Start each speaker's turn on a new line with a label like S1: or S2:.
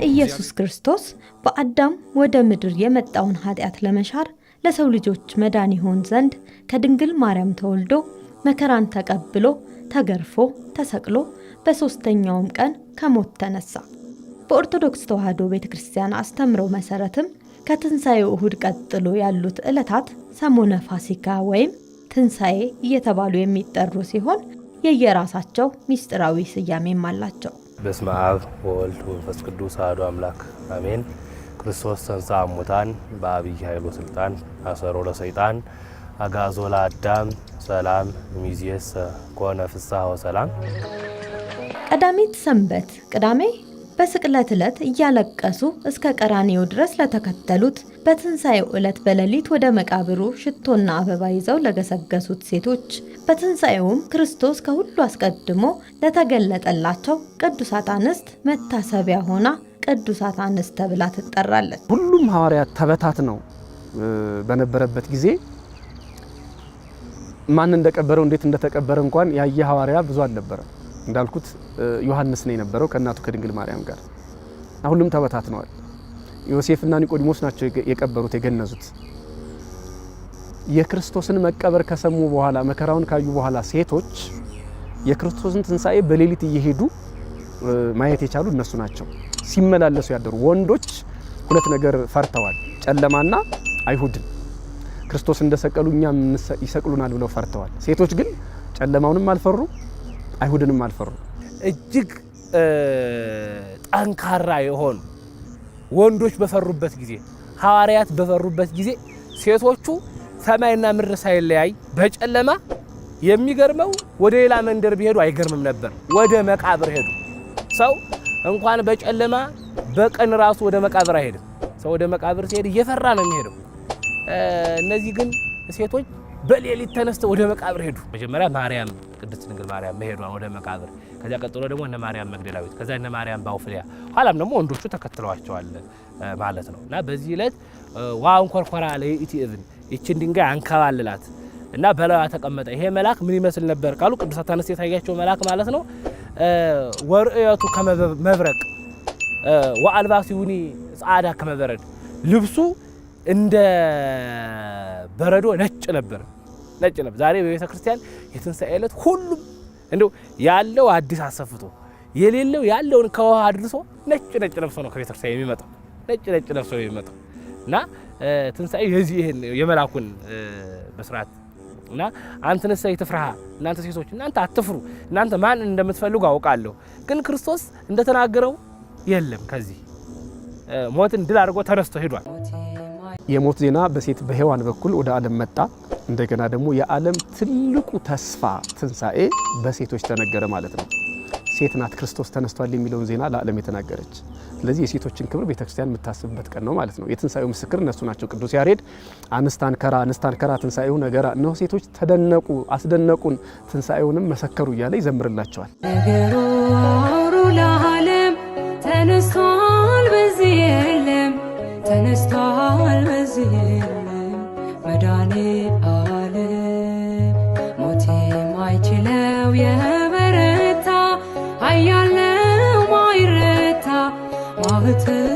S1: ኢየሱስ ክርስቶስ በአዳም ወደ ምድር የመጣውን ኃጢአት ለመሻር ለሰው ልጆች መዳን ይሆን ዘንድ ከድንግል ማርያም ተወልዶ መከራን ተቀብሎ ተገርፎ ተሰቅሎ በሶስተኛውም ቀን ከሞት ተነሳ። በኦርቶዶክስ ተዋሕዶ ቤተክርስቲያን አስተምሮ መሰረትም ከትንሣኤው እሁድ ቀጥሎ ያሉት ዕለታት ሰሞነ ፋሲካ ወይም ትንሣኤ እየተባሉ የሚጠሩ ሲሆን የየራሳቸው ሚስጥራዊ ስያሜም አላቸው።
S2: በስመ አብ ወወልድ ወመንፈስ ቅዱስ አሐዱ አምላክ አሜን። ክርስቶስ ተንሥአ እሙታን በዐቢይ ኃይል ወሥልጣን አሰሮ ለሰይጣን አግዓዞ ለአዳም ሰላም እምይእዜሰ ኮነ ፍስሐ ወሰላም።
S1: ቀዳሚት ሰንበት ቅዳሜ በስቅለት ዕለት እያለቀሱ እስከ ቀራንዮ ድረስ ለተከተሉት በትንሣኤው ዕለት በሌሊት ወደ መቃብሩ ሽቶና አበባ ይዘው ለገሰገሱት ሴቶች በትንሣኤውም ክርስቶስ ከሁሉ አስቀድሞ ለተገለጠላቸው ቅዱሳት አንስት መታሰቢያ ሆና ቅዱሳት አንስት ተብላ ትጠራለች።
S3: ሁሉም ሐዋርያት ተበታትነው በነበረበት ጊዜ ማን እንደቀበረው እንዴት እንደተቀበረ እንኳን ያየ ሐዋርያ ብዙ አልነበረም። እንዳልኩት ዮሐንስ ነው የነበረው ከእናቱ ከድንግል ማርያም ጋር። ሁሉም ተበታትነዋል። ዮሴፍና ኒቆዲሞስ ናቸው የቀበሩት የገነዙት። የክርስቶስን መቀበር ከሰሙ በኋላ መከራውን ካዩ በኋላ ሴቶች የክርስቶስን ትንሣኤ በሌሊት እየሄዱ ማየት የቻሉ እነሱ ናቸው። ሲመላለሱ ያደሩ ወንዶች ሁለት ነገር ፈርተዋል፣ ጨለማና አይሁድን። ክርስቶስ እንደሰቀሉ እኛም ይሰቅሉናል ብለው ፈርተዋል። ሴቶች ግን ጨለማውንም አልፈሩ አይሁድንም አልፈሩ።
S2: እጅግ ጠንካራ የሆኑ ወንዶች በፈሩበት ጊዜ ሐዋርያት በፈሩበት ጊዜ ሴቶቹ ሰማይና ምድር ሳይለያይ በጨለማ የሚገርመው ወደ ሌላ መንደር ቢሄዱ አይገርምም ነበር። ወደ መቃብር ሄዱ። ሰው እንኳን በጨለማ በቀን ራሱ ወደ መቃብር አይሄድም። ሰው ወደ መቃብር ሲሄድ እየፈራ ነው የሚሄደው። እነዚህ ግን ሴቶች በሌሊት ተነስተው ወደ መቃብር ሄዱ። መጀመሪያ ማርያም ቅድስት ድንግል ማርያም መሄዷን ወደ መቃብር፣ ከዚያ ቀጥሎ ደግሞ እነ ማርያም መግደላዊት፣ ከዛ እነ ማርያም ባውፍሊያ፣ ኋላም ደግሞ ወንዶቹ ተከትለዋቸዋል ማለት ነው። እና በዚህ ዕለት ዋውን ኮርኮራ ለይእቲ እብን ይችን ድንጋይ አንከባልላት እና በላዋ ተቀመጠ። ይሄ መልአክ ምን ይመስል ነበር ካሉ ቅዱሳት አንስት የታያቸው መልአክ ማለት ነው። ወርእየቱ ከመብረቅ ወአልባሲሁኒ ጻዕዳ ከመበረድ፣ ልብሱ እንደ በረዶ ነጭ ነበር። ዛሬ በቤተ ክርስቲያን የትንሣኤ ዕለት ሁሉም እንደው ያለው አዲስ አሰፍቶ የሌለው ያለውን ከውሃ አድርሶ ነጭ ለብሶ ነው ከቤተ ክርስቲያን የሚመጣው። ነጭ ለብሶ ነው የሚመጣው እና ትንሣኤ የዚህን የመላኩን በስርዓት እና አንተነሳ ይትፍራሃ እናንተ ሴቶች እናንተ አትፍሩ፣ እናንተ ማን እንደምትፈልጉ አውቃለሁ። ግን ክርስቶስ እንደተናገረው የለም ከዚህ ሞትን ድል አድርጎ ተነስቶ ሄዷል።
S3: የሞት ዜና በሴት በሔዋን በኩል ወደ ዓለም መጣ። እንደገና ደግሞ የዓለም ትልቁ ተስፋ ትንሣኤ በሴቶች ተነገረ ማለት ነው። ሴት ናት ክርስቶስ ተነስቷል የሚለውን ዜና ለዓለም የተናገረች። ስለዚህ የሴቶችን ክብር ቤተክርስቲያን የምታስብበት ቀን ነው ማለት ነው። የትንሣኤው ምስክር እነሱ ናቸው። ቅዱስ ያሬድ አንስታንከራ ትንሣኤው ነገራ፣ እነሆ ሴቶች ተደነቁ አስደነቁን ትንሣኤውንም መሰከሩ እያለ ይዘምርላቸዋል።
S4: ነገሩ ለዓለም ተነስቷል በዚህ የለም፣ ተነስቷል በዚህ የለም መድኃኔዓለም ሞት የማይችለው የበረታ ኃያል ነው ማይረታ ማኅተም